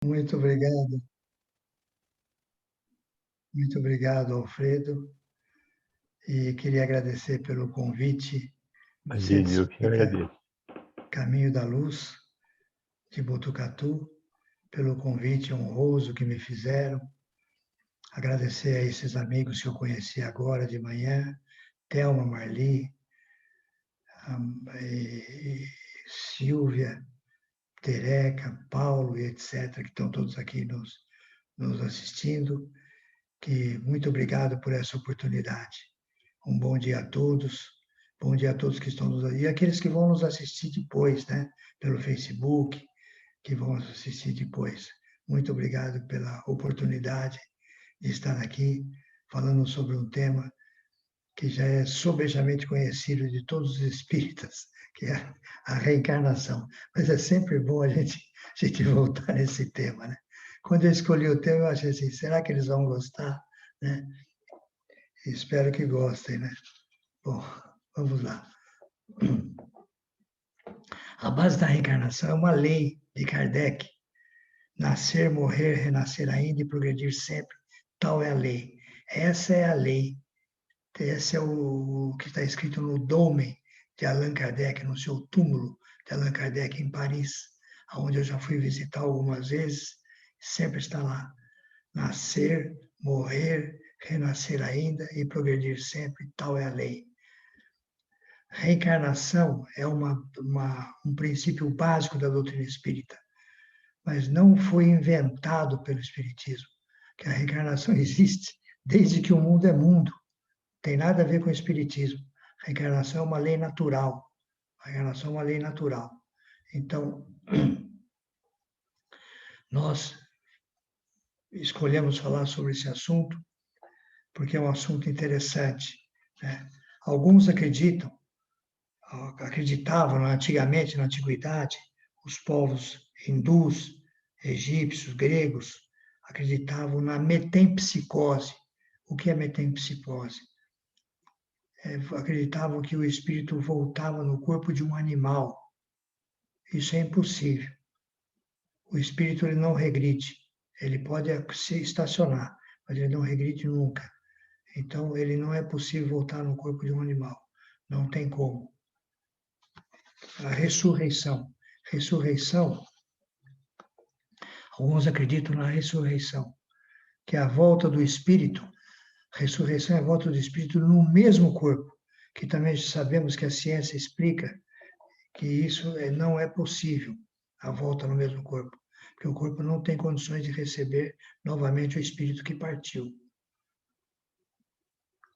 Muito obrigado, Alfredo, e queria agradecer pelo convite, Imagine, Centro eu que Espírita agradeço. Caminho da Luz, de Botucatu, pelo convite honroso que me fizeram. Agradecer a esses amigos que eu conheci agora de manhã, Thelma, Marli, Silvia, Tereca, Paulo e etc., que estão todos aqui nos assistindo. Que muito obrigado por essa oportunidade. Um bom dia a todos. Bom dia a todos que estão nos... E aqueles que vão nos assistir depois, né? Pelo Facebook, que vão nos assistir depois. Muito obrigado pela oportunidade de estar aqui falando sobre um tema que já é sobejamente conhecido de todos os espíritas, que é a reencarnação. Mas é sempre bom a gente voltar nesse tema, né? Quando eu escolhi o tema, eu achei assim, será que eles vão gostar? Né? Espero que gostem, né? Bom, vamos lá. A base da reencarnação é uma lei de Kardec. Nascer, morrer, renascer ainda e progredir sempre. Tal é a lei. Essa é a lei. Esse é o que está escrito no Dome de Allan Kardec, no seu túmulo de Allan Kardec em Paris, onde eu já fui visitar algumas vezes. Sempre está lá. Nascer, morrer, renascer ainda e progredir sempre. Tal é a lei. Reencarnação é um princípio básico da doutrina espírita, mas não foi inventado pelo Espiritismo, que a reencarnação existe desde que o mundo é mundo. Tem nada a ver com o Espiritismo. A reencarnação é uma lei natural. A reencarnação é uma lei natural. Então, nós escolhemos falar sobre esse assunto porque é um assunto interessante, né? Alguns acreditavam antigamente, na antiguidade, os povos hindus, egípcios, gregos, acreditavam na metempsicose. O que é metempsicose? Acreditavam que o espírito voltava no corpo de um animal. Isso é impossível. O espírito ele não regride. Ele pode se estacionar, mas ele não regride nunca. Então, ele não é possível voltar no corpo de um animal. Não tem como. A ressurreição. Ressurreição, alguns acreditam na ressurreição, que é a volta do espírito. Ressurreição é a volta do espírito no mesmo corpo, que também sabemos que a ciência explica que isso não é possível, a volta no mesmo corpo, porque o corpo não tem condições de receber novamente o espírito que partiu.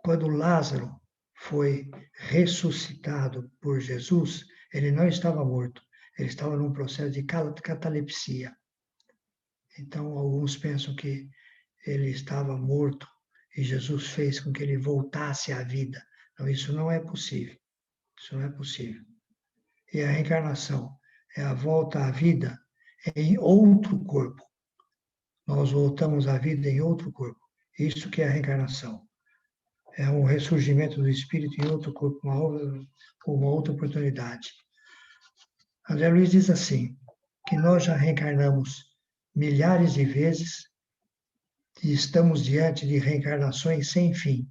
Quando Lázaro foi ressuscitado por Jesus, ele não estava morto, ele estava num processo de catalepsia. Então, alguns pensam que ele estava morto e Jesus fez com que ele voltasse à vida. Não, isso não é possível. Isso não é possível. E a reencarnação é a volta à vida em outro corpo. Nós voltamos à vida em outro corpo. Isso que é a reencarnação. É um ressurgimento do espírito em outro corpo, uma outra oportunidade. André Luiz diz assim, que nós já reencarnamos milhares de vezes e estamos diante de reencarnações sem fim.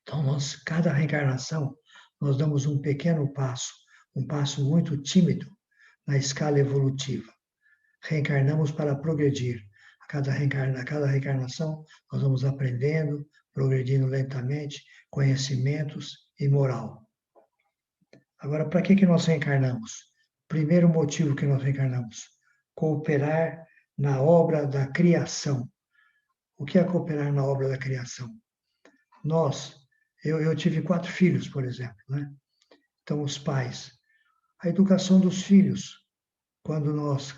Então, cada reencarnação, nós damos um pequeno passo, um passo muito tímido na escala evolutiva. Reencarnamos para progredir. A cada reencarnação, nós vamos aprendendo, progredindo lentamente, conhecimentos e moral. Agora, para que nós reencarnamos? Primeiro motivo que nós reencarnamos: cooperar na obra da criação. O que é cooperar na obra da criação? Eu tive 4 filhos, por exemplo, né? Então, os pais. A educação dos filhos, quando nós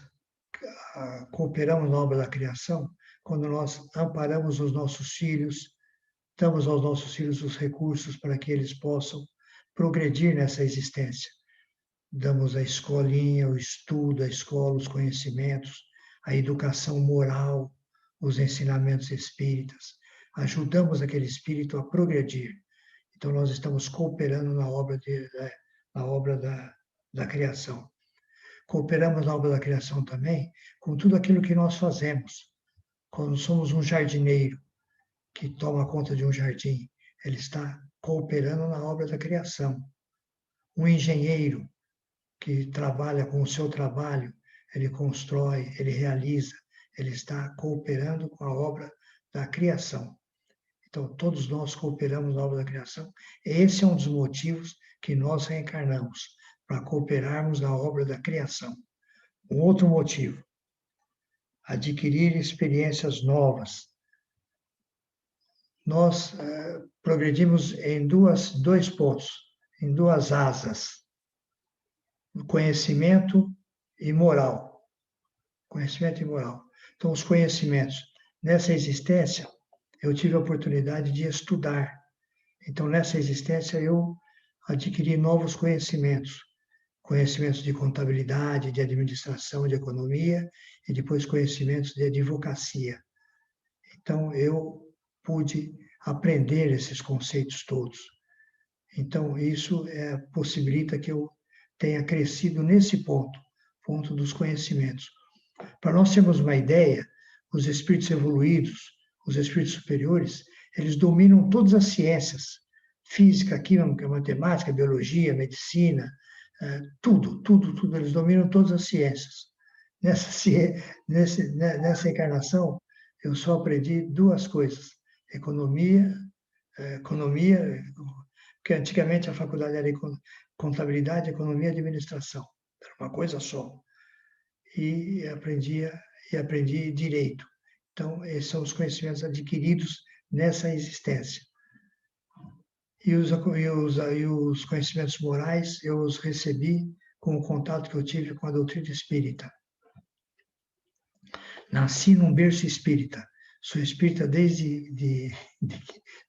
cooperamos na obra da criação, quando nós amparamos os nossos filhos, damos aos nossos filhos os recursos para que eles possam progredir nessa existência. Damos a escolinha, o estudo, a escola, os conhecimentos, a educação moral, os ensinamentos espíritas. Ajudamos aquele espírito a progredir. Então, nós estamos cooperando na obra da criação. cooperamos na obra da criação também com tudo aquilo que nós fazemos. Quando somos um jardineiro que toma conta de um jardim, ele está cooperando na obra da criação. Um engenheiro que trabalha com o seu trabalho, ele constrói, ele realiza, ele está cooperando com a obra da criação. Então, todos nós cooperamos na obra da criação. Esse é um dos motivos que nós reencarnamos, para cooperarmos na obra da criação. Um outro motivo, adquirir experiências novas. Nós progredimos em dois pontos, em duas asas, conhecimento e moral. Conhecimento e moral. Então, os conhecimentos. Nessa existência, eu tive a oportunidade de estudar. Então, nessa existência, eu adquiri novos conhecimentos. Conhecimentos de contabilidade, de administração, de economia, e depois conhecimentos de advocacia. Então, eu pude aprender esses conceitos todos. Então, isso possibilita que eu tenha crescido nesse ponto dos conhecimentos. Para nós termos uma ideia, os espíritos evoluídos, os espíritos superiores, eles dominam todas as ciências, física, química, matemática, biologia, medicina, tudo, eles dominam todas as ciências. Nessa encarnação, eu só aprendi duas coisas, economia, porque antigamente a faculdade era contabilidade, economia e administração, era uma coisa só. E aprendi direito. Então, esses são os conhecimentos adquiridos nessa existência. E os conhecimentos morais eu os recebi com o contato que eu tive com a doutrina espírita. Nasci num berço espírita. Sou espírita desde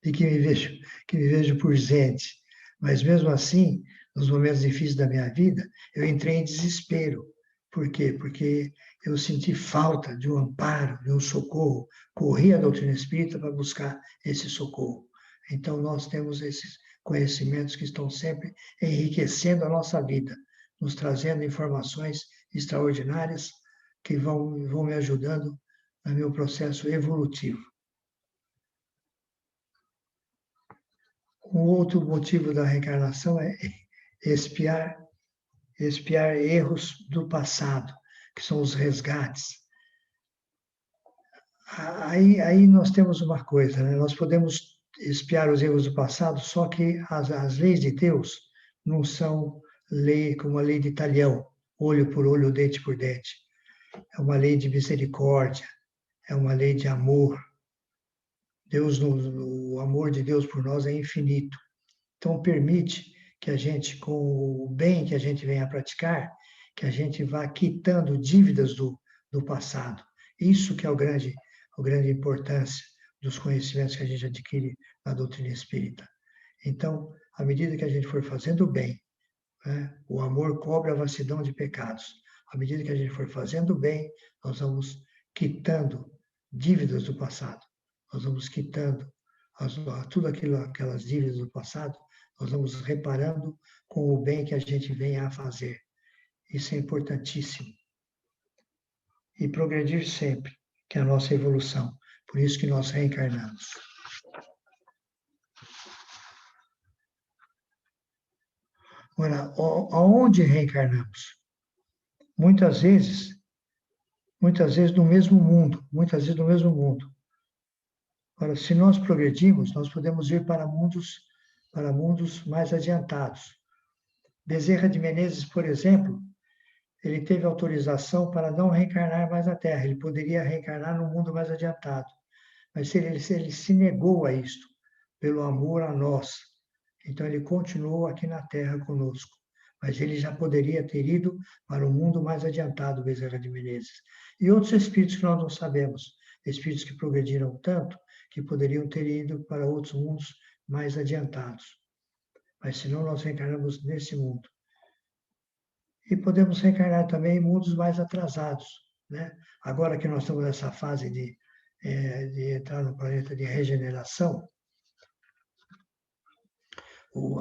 que me vejo por gente. Mas mesmo assim, nos momentos difíceis da minha vida, eu entrei em desespero. Por quê? Porque eu senti falta de um amparo, de um socorro. Corri à doutrina espírita para buscar esse socorro. Então, nós temos esses conhecimentos que estão sempre enriquecendo a nossa vida, nos trazendo informações extraordinárias que vão me ajudando no meu processo evolutivo. Um outro motivo da reencarnação é expiar erros do passado, que são os resgates. Aí nós temos uma coisa, né? Nós podemos expiar os erros do passado, só que as leis de Deus não são lei como a lei de Talião, olho por olho, dente por dente. É uma lei de misericórdia, é uma lei de amor. O amor de Deus por nós é infinito. Então, permite que a gente, com o bem que a gente venha a praticar, que a gente vá quitando dívidas do passado. Isso que é a grande importância dos conhecimentos que a gente adquire na doutrina espírita. Então, à medida que a gente for fazendo o bem, né, o amor cobre a vastidão de pecados. À medida que a gente for fazendo o bem, nós vamos quitando dívidas do passado. Nós vamos quitando aquelas dívidas do passado, nós vamos reparando com o bem que a gente venha a fazer. Isso é importantíssimo. E progredir sempre, que é a nossa evolução. Por isso que nós reencarnamos. Agora, aonde reencarnamos? Muitas vezes no mesmo mundo, Agora, se nós progredirmos, nós podemos ir para mundos mais adiantados. Bezerra de Menezes, por exemplo, ele teve autorização para não reencarnar mais na Terra. Ele poderia reencarnar no mundo mais adiantado. Mas ele se negou a isto, pelo amor a nós. Então, ele continuou aqui na Terra conosco. Mas ele já poderia ter ido para o mundo mais adiantado, Bezerra de Menezes. E outros espíritos que nós não sabemos, espíritos que progrediram tanto, que poderiam ter ido para outros mundos mais adiantados. Mas senão nós reencarnamos nesse mundo. E podemos reencarnar também em mundos mais atrasados, né? Agora que nós estamos nessa fase de entrar no planeta de regeneração,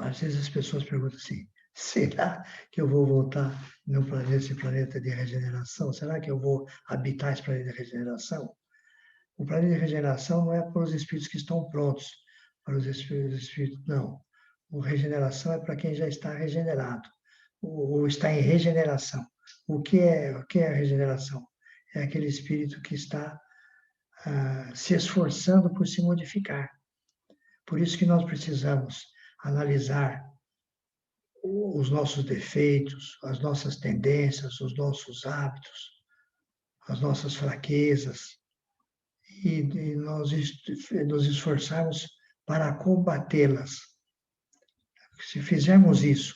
às vezes as pessoas perguntam assim, Será que eu vou voltar nesse planeta de regeneração? Será que eu vou habitar esse planeta de regeneração? O planeta de regeneração não é para os espíritos que estão prontos, para os espíritos, não. O regeneração é para quem já está regenerado, ou está em regeneração. O que é a regeneração? É aquele espírito que está se esforçando por se modificar. Por isso que nós precisamos analisar os nossos defeitos, as nossas tendências, os nossos hábitos, as nossas fraquezas, e nós nos esforçarmos para combatê-las. Se fizermos isso,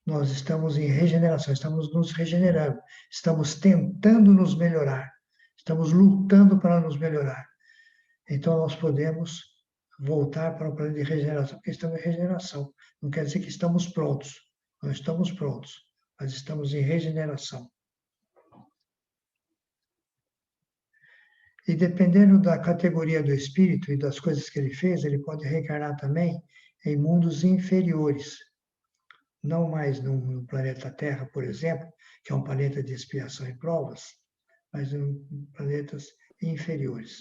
nós estamos em regeneração, estamos nos regenerando, estamos tentando nos melhorar, estamos lutando para nos melhorar. Então, nós podemos voltar para o plano de regeneração, porque estamos em regeneração. Não quer dizer que estamos prontos, não estamos prontos, mas estamos em regeneração. E dependendo da categoria do espírito e das coisas que ele fez, ele pode reencarnar também em mundos inferiores. Não mais no planeta Terra, por exemplo, que é um planeta de expiação e provas, mas em planetas inferiores.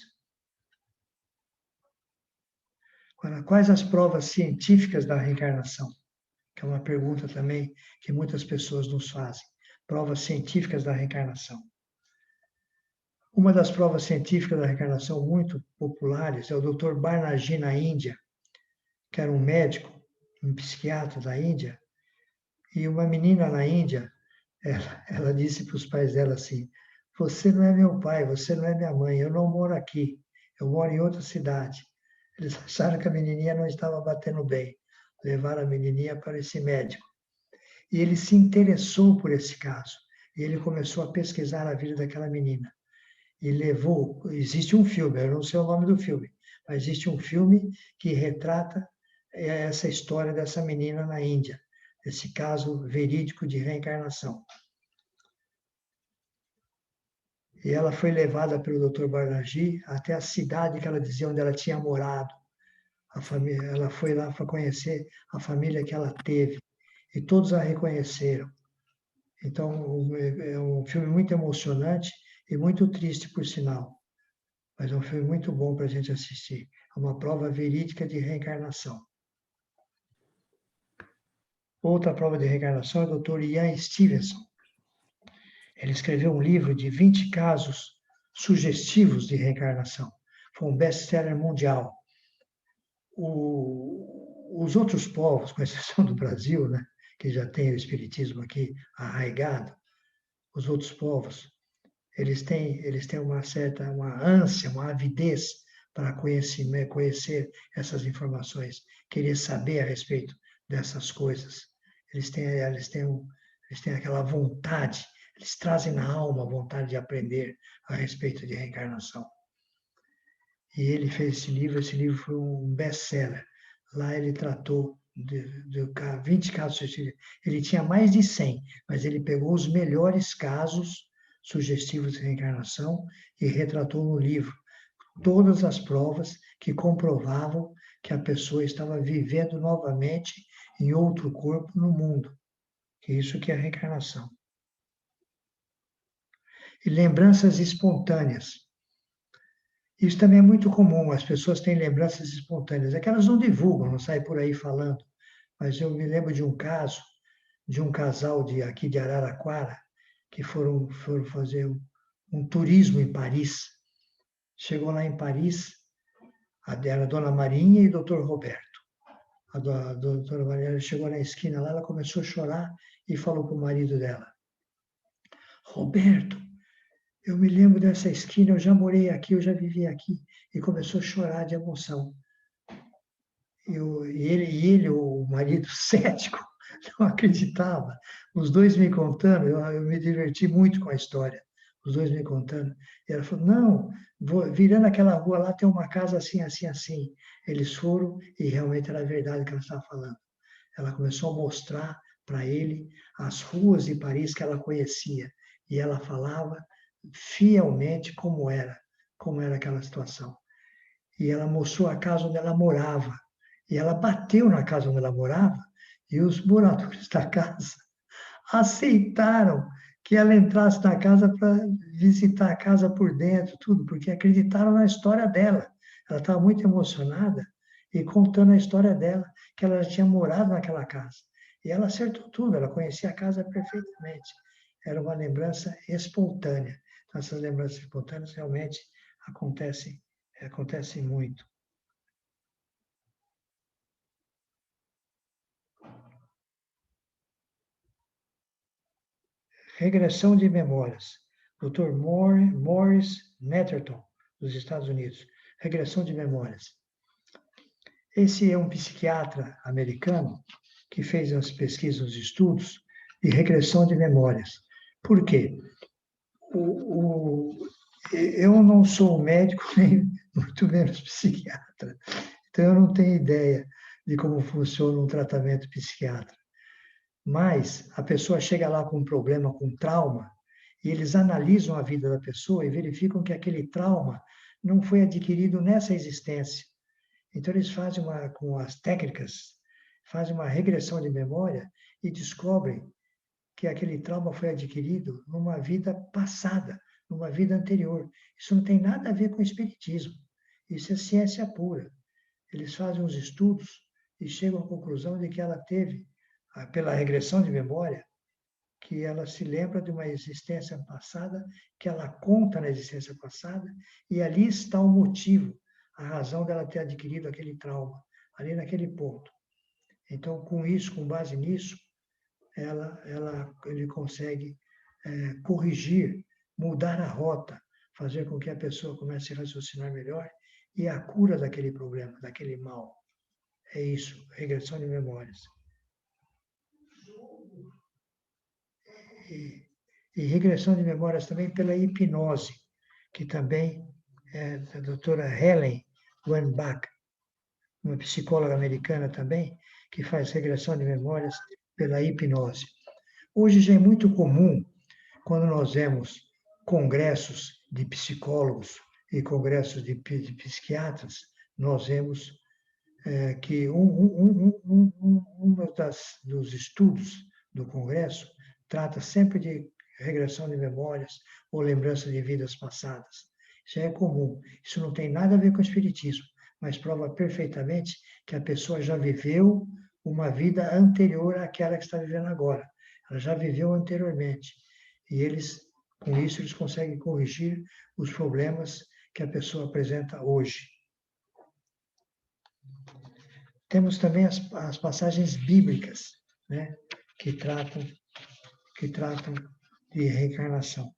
Agora, quais as provas científicas da reencarnação? Que é uma pergunta também que muitas pessoas nos fazem. Provas científicas da reencarnação. Uma das provas científicas da reencarnação muito populares é o Dr. Banerjee, na Índia, que era um médico, um psiquiatra da Índia, e uma menina na Índia, ela disse para os pais dela assim: você não é meu pai, você não é minha mãe, eu não moro aqui, eu moro em outra cidade. Eles acharam que a menininha não estava batendo bem, levaram a menininha para esse médico. E ele se interessou por esse caso, e ele começou a pesquisar a vida daquela menina. E levou, existe um filme, eu não sei o nome do filme, mas existe um filme que retrata essa história dessa menina na Índia, esse caso verídico de reencarnação. E ela foi levada pelo Dr. Banerjee até a cidade que ela dizia onde ela tinha morado. A família, ela foi lá para conhecer a família que ela teve, e todos a reconheceram. Então, é um filme muito emocionante e muito triste, por sinal. Mas é um filme muito bom para a gente assistir. É uma prova verídica de reencarnação. Outra prova de reencarnação é o Dr. Ian Stevenson. Ele escreveu um livro de 20 casos sugestivos de reencarnação. Foi um best-seller mundial. Os outros povos, com exceção do Brasil, né, que já tem o espiritismo aqui arraigado, os outros povos, eles têm uma ânsia, uma avidez para conhecer essas informações, querer saber a respeito dessas coisas. Eles têm aquela vontade, eles trazem na alma a vontade de aprender a respeito de reencarnação. E ele fez esse livro foi um best-seller. Lá ele tratou de 20 casos. Ele tinha mais de 100, mas ele pegou os melhores casos sugestivos de reencarnação e retratou no livro todas as provas que comprovavam que a pessoa estava vivendo novamente em outro corpo no mundo. Isso que é a reencarnação. E lembranças espontâneas. Isso também é muito comum, as pessoas têm lembranças espontâneas. É que elas não divulgam, não saem por aí falando. Mas eu me lembro de um caso, de um casal aqui de Araraquara, que foram fazer um turismo em Paris. Chegou lá em Paris, era a dona Marinha e o doutor Roberto. A doutora Marinha chegou na esquina lá, ela começou a chorar e falou para o marido dela: Roberto, eu me lembro dessa esquina, eu já morei aqui, eu já vivi aqui. E começou a chorar de emoção. E ele, o marido cético, não acreditava. Os dois me contando, eu me diverti muito com a história. Os dois me contando. E ela falou: não, virando aquela rua lá tem uma casa assim, assim, assim. Eles foram e realmente era verdade o que ela estava falando. Ela começou a mostrar para ele as ruas de Paris que ela conhecia. E ela falava fielmente como era aquela situação. E ela mostrou a casa onde ela morava. E ela bateu na casa onde ela morava E os moradores da casa aceitaram que ela entrasse na casa para visitar a casa por dentro, tudo, porque acreditaram na história dela. Ela estava muito emocionada e contando a história dela, que ela já tinha morado naquela casa. E ela acertou tudo, ela conhecia a casa perfeitamente. Era uma lembrança espontânea. Então, essas lembranças espontâneas realmente acontecem muito. Regressão de memórias. Dr. Morris Netterton, dos Estados Unidos. Regressão de memórias. Esse é um psiquiatra americano que fez as pesquisas, os estudos de regressão de memórias. Por quê? Eu não sou médico, nem muito menos psiquiatra. Então, eu não tenho ideia de como funciona um tratamento psiquiátrico. Mas a pessoa chega lá com um problema, com trauma, e eles analisam a vida da pessoa e verificam que aquele trauma não foi adquirido nessa existência. Então, eles fazem com as técnicas, fazem uma regressão de memória e descobrem que aquele trauma foi adquirido numa vida passada, numa vida anterior. Isso não tem nada a ver com o espiritismo. Isso é ciência pura. Eles fazem os estudos e chegam à conclusão de que ela teve, pela regressão de memória, que ela se lembra de uma existência passada, que ela conta na existência passada, e ali está o motivo, a razão dela ter adquirido aquele trauma, ali naquele ponto. Então, com isso, com base nisso, ele consegue corrigir, mudar a rota, fazer com que a pessoa comece a raciocinar melhor e a cura daquele problema, daquele mal. É isso, regressão de memórias. E regressão de memórias também pela hipnose, que também é da doutora Helen Weinbach, uma psicóloga americana também, que faz regressão de memórias pela hipnose. Hoje já é muito comum, quando nós vemos congressos de psicólogos e congressos de psiquiatras, nós vemos que dos estudos do congresso trata sempre de regressão de memórias ou lembrança de vidas passadas. Isso é comum. Isso não tem nada a ver com o espiritismo, mas prova perfeitamente que a pessoa já viveu uma vida anterior àquela que está vivendo agora. Ela já viveu anteriormente. E com isso, eles conseguem corrigir os problemas que a pessoa apresenta hoje. Temos também as passagens bíblicas, né, que tratam de reencarnação.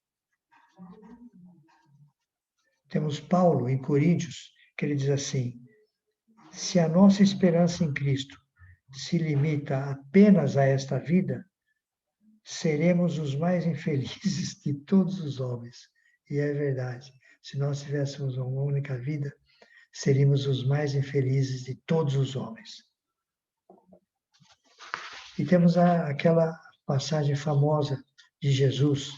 Temos Paulo, em Coríntios, que ele diz assim: se a nossa esperança em Cristo se limita apenas a esta vida, seremos os mais infelizes de todos os homens. E é verdade. Se nós tivéssemos uma única vida, seríamos os mais infelizes de todos os homens. E temos aquela passagem famosa de Jesus,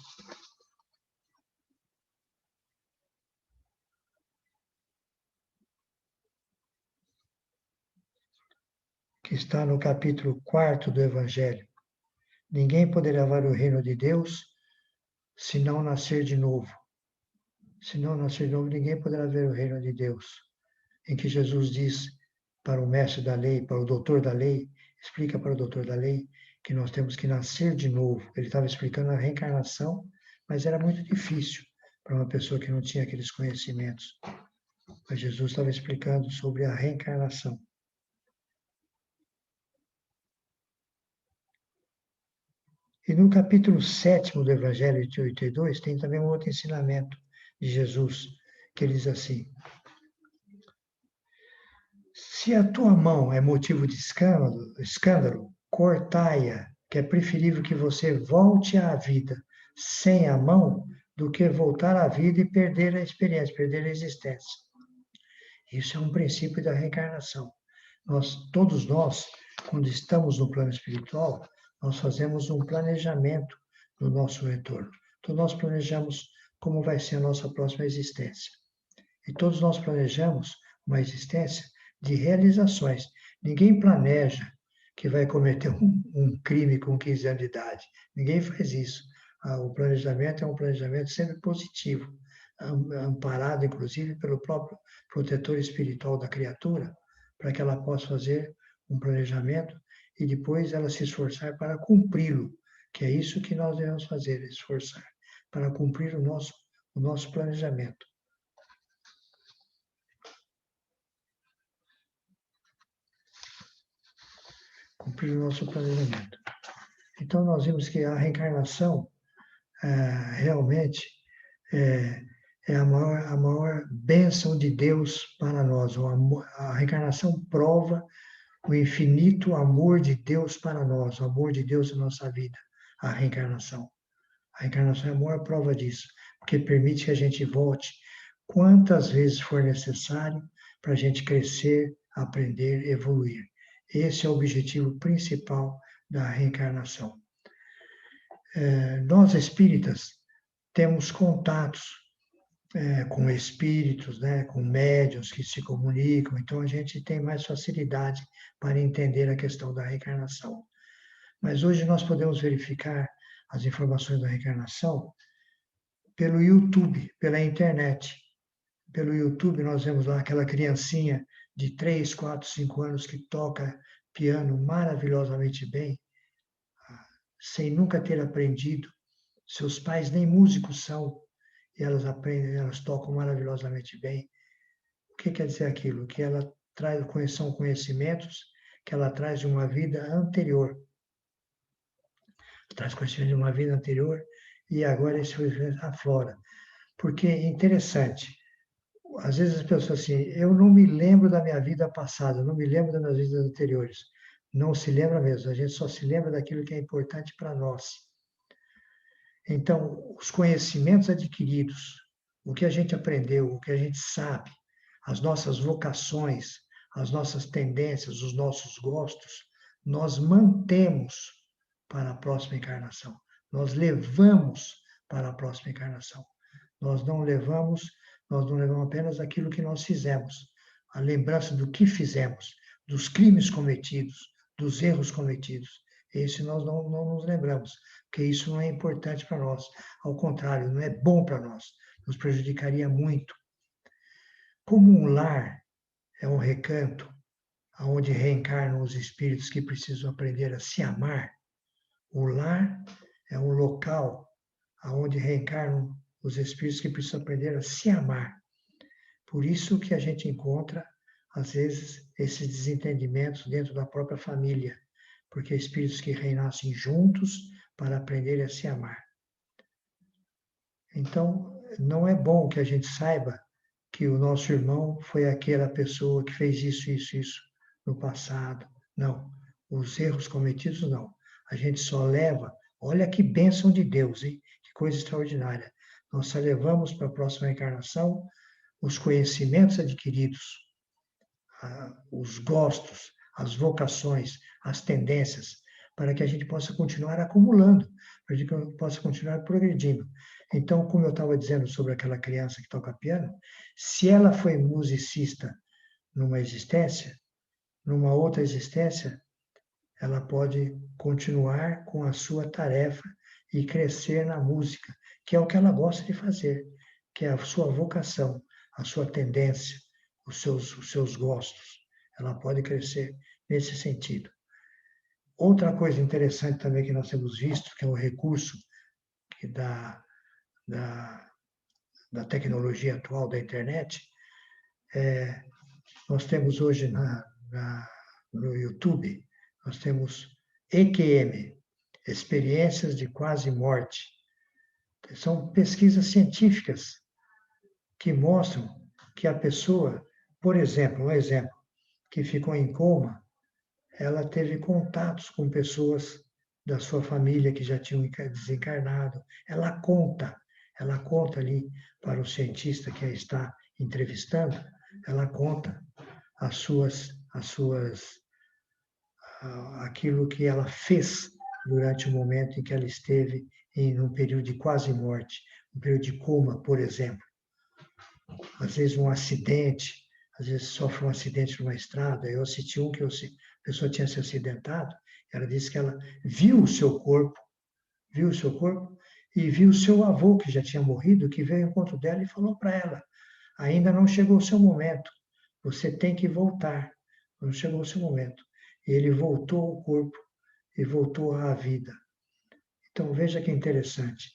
que está no capítulo 4 do Evangelho. Ninguém poderá ver o reino de Deus se não nascer de novo. Se não nascer de novo, ninguém poderá ver o reino de Deus. Em que Jesus diz para o mestre da lei, para o doutor da lei, explica para o doutor da lei que nós temos que nascer de novo. Ele estava explicando a reencarnação, mas era muito difícil para uma pessoa que não tinha aqueles conhecimentos. Mas Jesus estava explicando sobre a reencarnação. E no capítulo 7 do Evangelho de 82, tem também um outro ensinamento de Jesus, que ele diz assim: se a tua mão é motivo de escândalo, cortai-a, que é preferível que você volte à vida sem a mão do que voltar à vida e perder a experiência, perder a existência. Isso é um princípio da reencarnação. Todos nós, quando estamos no plano espiritual, nós fazemos um planejamento do nosso retorno. Então, nós planejamos como vai ser a nossa próxima existência. E todos nós planejamos uma existência de realizações. Ninguém planeja que vai cometer um crime com 15 anos de idade. Ninguém faz isso. O planejamento é um planejamento sempre positivo, amparado, inclusive, pelo próprio protetor espiritual da criatura, para que ela possa fazer um planejamento e depois ela se esforçar para cumpri-lo, que é isso que nós devemos fazer, esforçar para cumprir o nosso planejamento. Cumprir o nosso planejamento. Então, nós vimos que a reencarnação realmente é a maior bênção de Deus para nós. A reencarnação prova o infinito amor de Deus para nós, o amor de Deus em nossa vida, a reencarnação. A reencarnação é a maior prova disso, porque permite que a gente volte quantas vezes for necessário para a gente crescer, aprender, evoluir. Esse é o objetivo principal da reencarnação. Nós espíritas temos contatos com espíritos, né, com médiuns que se comunicam, então a gente tem mais facilidade para entender a questão da reencarnação. Mas hoje nós podemos verificar as informações da reencarnação pelo YouTube, pela internet. Pelo YouTube nós vemos lá aquela criancinha de 3, 4, 5 anos que toca piano maravilhosamente bem, sem nunca ter aprendido. Seus pais nem músicos são, e elas aprendem, elas tocam maravilhosamente bem. O que quer dizer aquilo? Que ela traz, são conhecimentos que ela traz de uma vida anterior. Traz conhecimento de uma vida anterior e agora esse conhecimento aflora. Porque é interessante, às vezes as pessoas assim, eu não me lembro da minha vida passada, não me lembro das minhas vidas anteriores. Não se lembra mesmo, a gente só se lembra daquilo que é importante para nós. Então, os conhecimentos adquiridos, o que a gente aprendeu, o que a gente sabe, as nossas vocações, as nossas tendências, os nossos gostos, nós mantemos para a próxima encarnação. Nós levamos para a próxima encarnação. Nós não levamos apenas aquilo que nós fizemos, a lembrança do que fizemos, dos crimes cometidos, dos erros cometidos. Esse nós não nos lembramos, porque isso não é importante para nós. Ao contrário, não é bom para nós, nos prejudicaria muito. Como um lar é um recanto onde reencarnam os espíritos que precisam aprender a se amar, o lar é um local onde reencarnam os espíritos que precisam aprender a se amar. Por isso que a gente encontra, às vezes, esses desentendimentos dentro da própria família, porque espíritos que renascem juntos para aprender a se amar. Então, não é bom que a gente saiba que o nosso irmão foi aquela pessoa que fez isso no passado. Não, os erros cometidos não. A gente só leva, olha que bênção de Deus, hein? Que coisa extraordinária. Nós só levamos para a próxima encarnação os conhecimentos adquiridos, os gostos, as vocações, as tendências, para que a gente possa continuar acumulando, para que a gente possa continuar progredindo. Então, como eu estava dizendo sobre aquela criança que toca piano, se ela foi musicista numa existência, numa outra existência, ela pode continuar com a sua tarefa e crescer na música, que é o que ela gosta de fazer, que é a sua vocação, a sua tendência, os seus gostos. Ela pode crescer nesse sentido. Outra coisa interessante também que nós temos visto, que é um recurso que da tecnologia atual da internet, nós temos hoje no YouTube, nós temos EQM, Experiências de Quase Morte. São pesquisas científicas que mostram que a pessoa, por exemplo, um exemplo, que ficou em coma, ela teve contatos com pessoas da sua família que já tinham desencarnado. Ela conta ali para o cientista que a está entrevistando, ela conta aquilo que ela fez durante o momento em que ela esteve em um período de quase morte, um período de coma, por exemplo. Às vezes um acidente, às vezes sofre um acidente numa estrada. Eu assisti um que a pessoa tinha se acidentado, ela disse que ela viu o seu corpo e viu o seu avô, que já tinha morrido, que veio ao encontro dela e falou para ela: ainda não chegou o seu momento, você tem que voltar, não chegou o seu momento. E ele voltou ao corpo e voltou à vida. Então veja que interessante,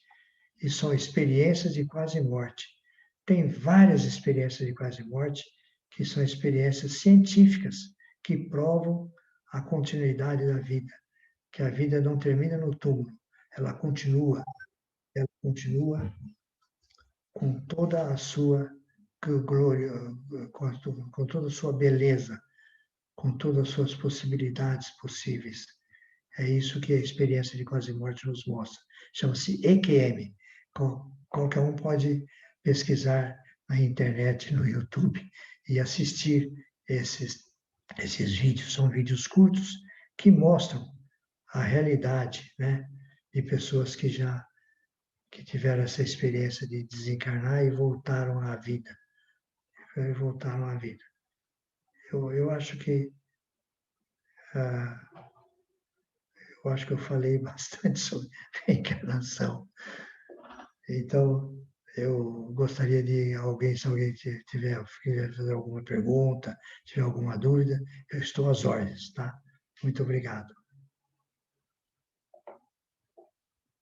e são experiências de quase morte. Tem várias experiências de quase morte que são experiências científicas que provam a continuidade da vida, que a vida não termina no túmulo, ela continua com toda a sua glória, com toda a sua beleza, com todas as suas possibilidades possíveis. É isso que a experiência de quase morte nos mostra. Chama-se EQM. Qualquer um pode pesquisar na internet, no YouTube, e assistir esses vídeos. São vídeos curtos que mostram a realidade, né, de pessoas que tiveram essa experiência de desencarnar e voltaram à vida. Voltaram à vida. Eu acho que eu acho que eu falei bastante sobre reencarnação. Então, eu gostaria de alguém, se alguém quiser fazer alguma pergunta, tiver alguma dúvida, eu estou às ordens, tá? Muito obrigado.